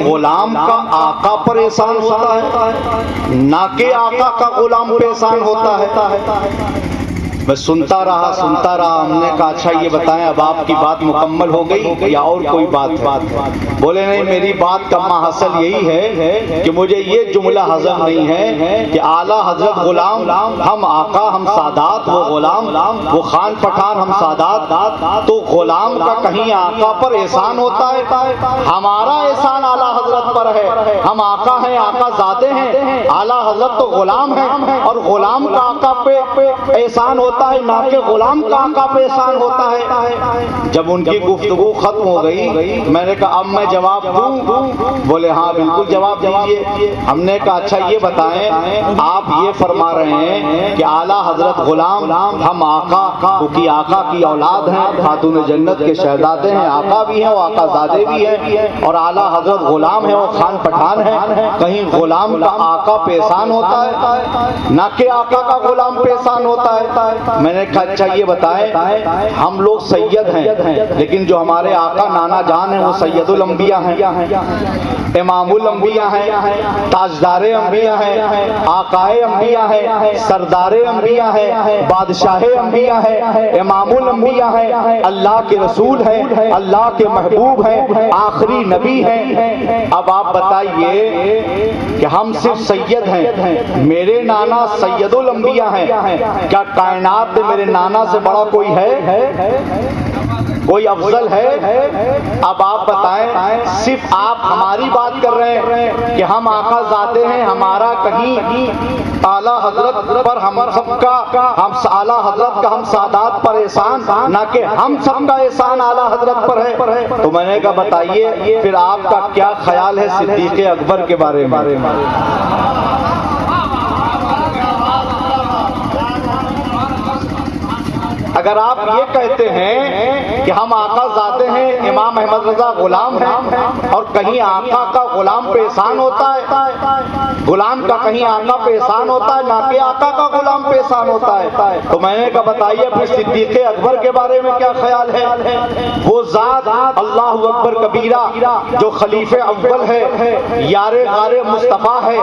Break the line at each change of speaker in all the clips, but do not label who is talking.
غلام کا آقا پر احسان ہوتا ہے نہ کہ آقا کا غلام پہ احسان ہوتا ہے؟ میں سنتا رہا ہم نے کہا اچھا یہ بتائیں اب آپ کی بات مکمل ہو گئی یا اور کوئی بات ہے؟ بولے نہیں، میری بات کا محصل یہی ہے کہ مجھے یہ جملہ ہضم نہیں ہے کہ اعلیٰ حضرت غلام، ہم آقا، ہم سادات، وہ غلام، وہ خان پٹھان، ہم سادات، تو غلام کا کہیں آقا پر احسان ہوتا ہے؟ ہمارا احسان اعلیٰ حضرت پر ہے، ہم آقا ہیں، آقا ذاتے ہیں، اعلیٰ حضرت تو غلام ہیں، اور غلام کا آقا پہ احسان ہوتا ہے نہ کہ غلام کا آقا پہ احسان ہوتا ہے۔ جب ان کی گفتگو ختم ہو گئی میں نے کہا اب میں جواب دوں؟ بولے ہاں بالکل جواب دیجیے۔ ہم نے کہا اچھا یہ بتائیں آپ یہ فرما رہے ہیں کہ اعلیٰ حضرت غلام، ہم آقا، کیونکہ آقا کی اولاد ہیں، خاتون جنت کے شہزادے ہیں، آقا بھی ہیں، وہ آقا زادے بھی ہیں، اور اعلیٰ حضرت غلام ہیں، وہ خان پٹھان ہیں، کہیں غلام کا آقا پہ احسان ہوتا ہے نہ کہ آقا کا غلام پہ احسان ہوتا ہے؟ میں نے کہا اچھا یہ بتائیں ہم لوگ سید ہیں لیکن جو ہمارے آقا نانا جان ہیں وہ سید الانبیاء ہیں، امام الانبیاء ہیں، تاجدار انبیاء ہیں، آقائے انبیاء ہیں، سردار انبیاء ہیں، بادشاہ انبیاء ہیں، امام الانبیاء ہیں، اللہ کے رسول ہیں، اللہ کے محبوب ہیں، آخری نبی ہیں۔ اب آپ بتائیے کہ ہم صرف سید ہیں، میرے نانا سید الانبیاء ہیں، کیا کائنات میں میرے نانا سے بڑا کوئی ہے؟ کوئی افضل ہے؟ اب آپ بتائیں صرف آپ ہماری بات کر رہے ہیں کہ ہم آقا ذاتے ہیں، ہمارا کہیں اعلیٰ حضرت پر ہم سب کا، ہم اعلیٰ حضرت کا ہم سادات پر احسان نہ کہ ہم سب کا احسان اعلیٰ حضرت پر ہے؟ تو میں نے کہا بتائیے پھر آپ کا کیا خیال ہے صدیق اکبر کے بارے میں؟ اگر آپ یہ کہتے ہیں کہ ہم آقا ذاتے ہیں، امام احمد رضا غلام ہیں، اور کہیں آقا کا غلام پہ احسان ہوتا ہے، غلام کا کہیں آقا پہ احسان ہوتا ہے نہ کہ آقا کا غلام پہ احسان ہوتا ہے، تو میں نے کہا بتائیے پھر صدیق اکبر کے بارے میں کیا خیال ہے؟ وہ ذات اللہ اکبر کبیرہ جو خلیفہ اول ہے، یار غار مصطفیٰ ہے،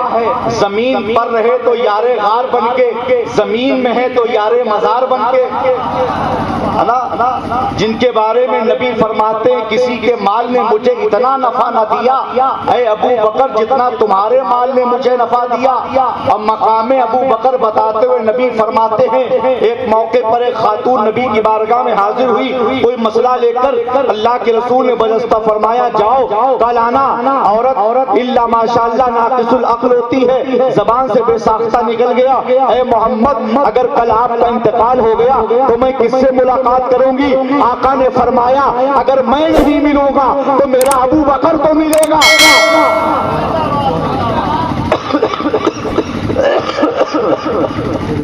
زمین پر رہے تو یار غار بن کے، زمین میں ہے تو یار مزار بن کے، جن کے بارے میں نبی فرماتے ہیں کسی کے مال نے مجھے اتنا نفع نہ دیا اے ابو بکر جتنا تمہارے مال نے مجھے نفع دیا۔ اور مقام ابو بکر بتاتے ہوئے نبی فرماتے ہیں ایک موقع پر ایک خاتون نبی کی بارگاہ میں حاضر ہوئی کوئی مسئلہ لے کر، اللہ کے رسول نے بجستہ فرمایا جاؤ کل آنا، عورت الا ماشاءاللہ ناقص العقل ہوتی ہے، زبان سے بے ساختہ نکل گیا اے محمد اگر کل آپ کا انتقال ہو گیا تو میں کس سے ملاقات کروں گی؟ آقا نے فرمایا اگر میں نہیں ملوں گا تو میرا ابو بکر تو ملے گا۔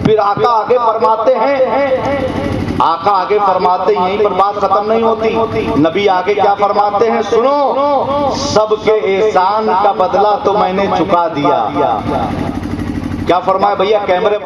پھر آقا آگے فرماتے ہیں یہیں پر بات ختم نہیں ہوتی، نبی آگے کیا فرماتے ہیں سنو، سب کے احسان کا بدلہ تو میں نے چکا دیا۔ کیا فرمایا بھیا؟ کیمرے